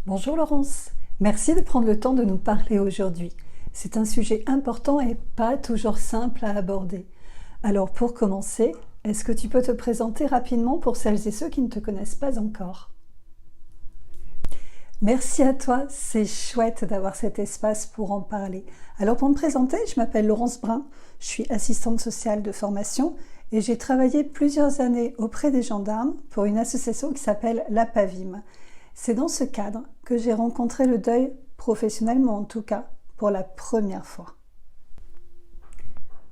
Bonjour Laurence, merci de prendre le temps de nous parler aujourd'hui. C'est un sujet important et pas toujours simple à aborder. Alors pour commencer, est-ce que tu peux te présenter rapidement pour celles et ceux qui ne te connaissent pas encore? Merci à toi, c'est chouette d'avoir cet espace pour en parler. Alors pour me présenter, je m'appelle Laurence Brun, je suis assistante sociale de formation et j'ai travaillé plusieurs années auprès des gendarmes pour une association qui s'appelle la PAVIM. C'est dans ce cadre que j'ai rencontré le deuil, professionnellement en tout cas, pour la première fois.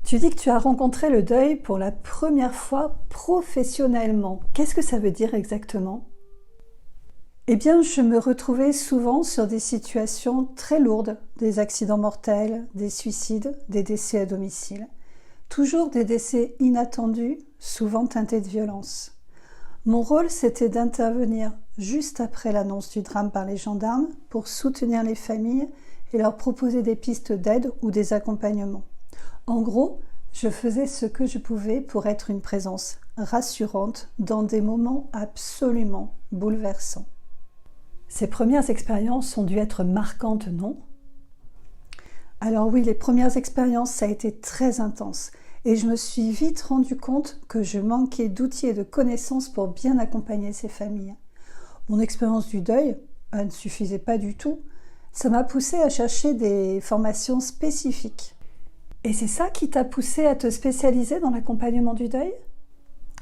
Tu dis que tu as rencontré le deuil pour la première fois professionnellement. Qu'est-ce que ça veut dire exactement? Eh bien, je me retrouvais souvent sur des situations très lourdes, des accidents mortels, des suicides, des décès à domicile. Toujours des décès inattendus, souvent teintés de violence. Mon rôle, c'était d'intervenir juste après l'annonce du drame par les gendarmes pour soutenir les familles et leur proposer des pistes d'aide ou des accompagnements. En gros, je faisais ce que je pouvais pour être une présence rassurante dans des moments absolument bouleversants. Ces premières expériences ont dû être marquantes, non? Alors oui, les premières expériences, ça a été très intense et je me suis vite rendu compte que je manquais d'outils et de connaissances pour bien accompagner ces familles. Mon expérience du deuil, elle ne suffisait pas du tout. Ça m'a poussé à chercher des formations spécifiques. Et c'est ça qui t'a poussé à te spécialiser dans l'accompagnement du deuil?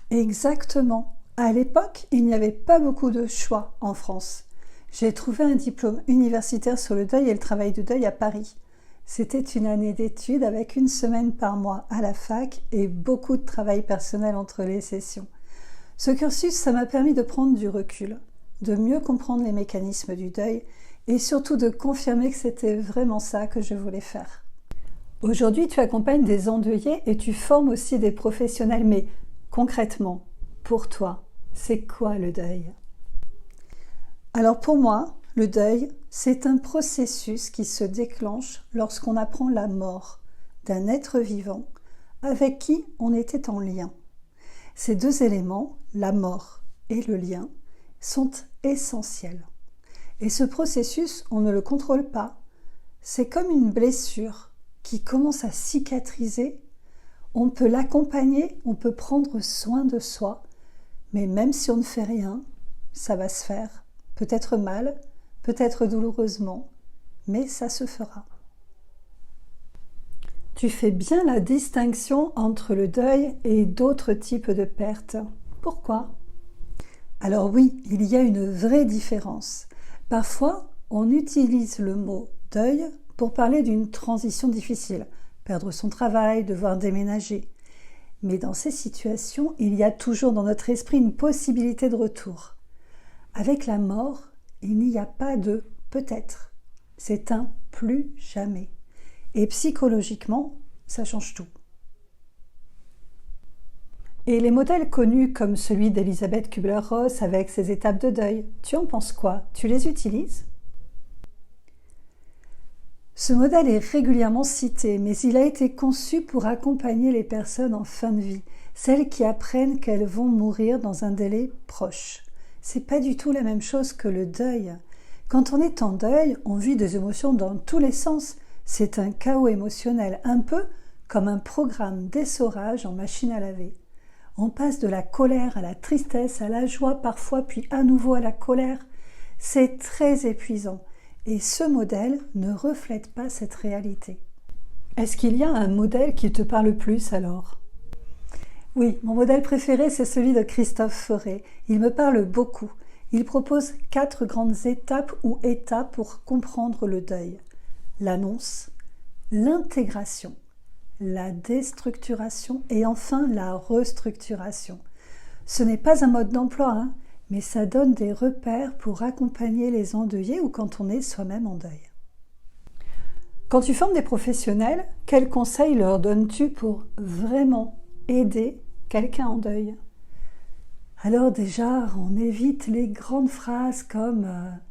Exactement. À l'époque, il n'y avait pas beaucoup de choix en France. J'ai trouvé un diplôme universitaire sur le deuil et le travail du deuil à Paris. C'était une année d'études avec une semaine par mois à la fac et beaucoup de travail personnel entre les sessions. Ce cursus, ça m'a permis de prendre du recul, de mieux comprendre les mécanismes du deuil et surtout de confirmer que c'était vraiment ça que je voulais faire. Aujourd'hui, tu accompagnes des endeuillés et tu formes aussi des professionnels, mais concrètement, pour toi, c'est quoi le deuil? Alors pour moi, le deuil, c'est un processus qui se déclenche lorsqu'on apprend la mort d'un être vivant avec qui on était en lien. Ces deux éléments, la mort et le lien, sont essentiels. Et ce processus, on ne le contrôle pas. C'est comme une blessure qui commence à cicatriser. On peut l'accompagner, on peut prendre soin de soi, mais même si on ne fait rien, ça va se faire. Peut-être mal, peut-être douloureusement, mais ça se fera. Tu fais bien la distinction entre le deuil et d'autres types de pertes. Pourquoi? Alors oui, il y a une vraie différence. Parfois, on utilise le mot deuil pour parler d'une transition difficile, perdre son travail, devoir déménager. Mais dans ces situations, il y a toujours dans notre esprit une possibilité de retour. Avec la mort, il n'y a pas de peut-être. C'est un plus jamais. Et psychologiquement, ça change tout. Et les modèles connus comme celui d'Elisabeth Kübler-Ross avec ses étapes de deuil, tu en penses quoi? Tu les utilises? Ce modèle est régulièrement cité, mais il a été conçu pour accompagner les personnes en fin de vie, celles qui apprennent qu'elles vont mourir dans un délai proche. C'est pas du tout la même chose que le deuil. Quand on est en deuil, on vit des émotions dans tous les sens. C'est un chaos émotionnel, un peu comme un programme d'essorage en machine à laver. On passe de la colère à la tristesse, à la joie parfois, puis à nouveau à la colère. C'est très épuisant. Et ce modèle ne reflète pas cette réalité. Est-ce qu'il y a un modèle qui te parle plus alors? Oui, mon modèle préféré, c'est celui de Christophe Forêt. Il me parle beaucoup. Il propose 4 grandes étapes ou états pour comprendre le deuil. L'annonce, l'intégration, la déstructuration et enfin la restructuration. Ce n'est pas un mode d'emploi, mais ça donne des repères pour accompagner les endeuillés ou quand on est soi-même en deuil. Quand tu formes des professionnels, quels conseils leur donnes-tu pour vraiment aider quelqu'un en deuil? Alors déjà, on évite les grandes phrases comme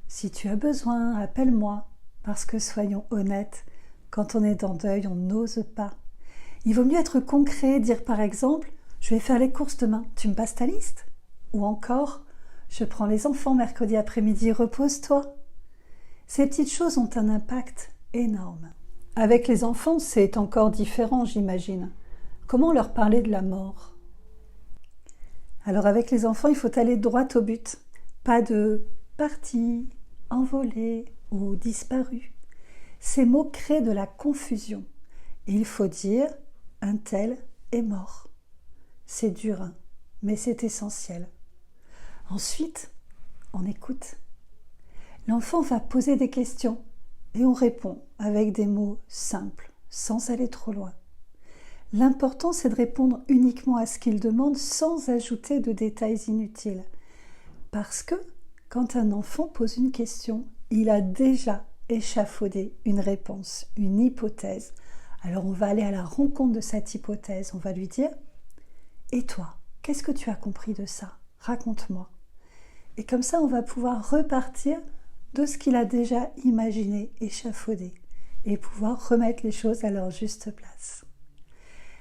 si tu as besoin, appelle-moi », parce que soyons honnêtes, quand on est en deuil, on n'ose pas. Il vaut mieux être concret, dire par exemple « je vais faire les courses demain, tu me passes ta liste ?» ou encore « je prends les enfants mercredi après-midi, repose-toi ». Ces petites choses ont un impact énorme. Avec les enfants, c'est encore différent, j'imagine. Comment leur parler de la mort? Alors avec les enfants, il faut aller droit au but. Pas de parti, envolé ou disparu. Ces mots créent de la confusion. Il faut dire un tel est mort. C'est dur, hein, mais c'est essentiel. Ensuite, on écoute. L'enfant va poser des questions et on répond avec des mots simples, sans aller trop loin. L'important, c'est de répondre uniquement à ce qu'il demande sans ajouter de détails inutiles. Parce que quand un enfant pose une question, il a déjà échafaudé une réponse, une hypothèse. Alors on va aller à la rencontre de cette hypothèse, on va lui dire « Et toi, qu'est-ce que tu as compris de ça? Raconte-moi. » Et comme ça, on va pouvoir repartir de ce qu'il a déjà imaginé, échafaudé, et pouvoir remettre les choses à leur juste place.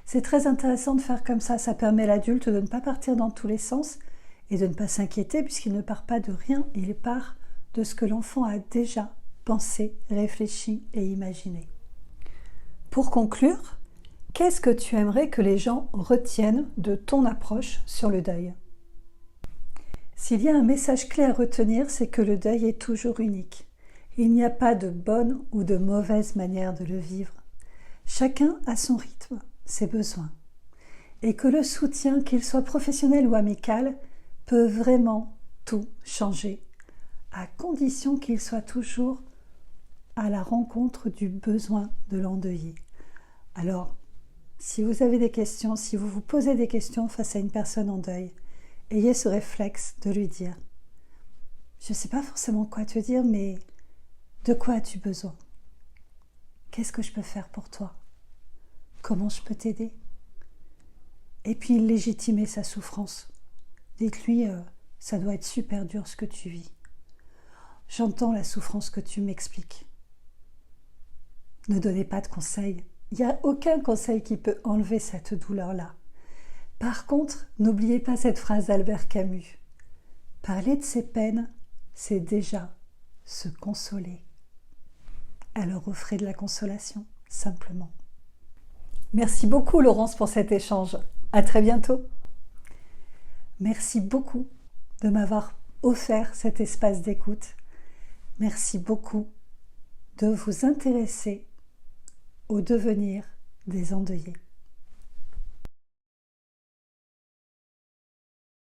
C'est très intéressant de faire comme ça permet à l'adulte de ne pas partir dans tous les sens et de ne pas s'inquiéter puisqu'il ne part pas de rien, il part de ce que l'enfant a déjà pensé, réfléchi et imaginé. Pour conclure, qu'est-ce que tu aimerais que les gens retiennent de ton approche sur le deuil? S'il y a un message clé à retenir, c'est que le deuil est toujours unique. Il n'y a pas de bonne ou de mauvaise manière de le vivre. Chacun a son rythme, ses besoins. Et que le soutien, qu'il soit professionnel ou amical, peut vraiment tout changer, à condition qu'il soit toujours à la rencontre du besoin de l'endeuillé. Alors, si vous avez des questions, si vous vous posez des questions face à une personne en deuil, ayez ce réflexe de lui dire « Je ne sais pas forcément quoi te dire, mais de quoi as-tu besoin? Qu'est-ce que je peux faire pour toi? Comment je peux t'aider ?» Et puis légitimer sa souffrance. Dites-lui « Ça doit être super dur ce que tu vis. J'entends la souffrance que tu m'expliques. » Ne donnez pas de conseils. Il n'y a aucun conseil qui peut enlever cette douleur-là. Par contre, n'oubliez pas cette phrase d'Albert Camus. Parler de ses peines, c'est déjà se consoler. Alors offrez de la consolation, simplement. Merci beaucoup Laurence pour cet échange. À très bientôt. Merci beaucoup de m'avoir offert cet espace d'écoute. Merci beaucoup de vous intéresser au devenir des endeuillés.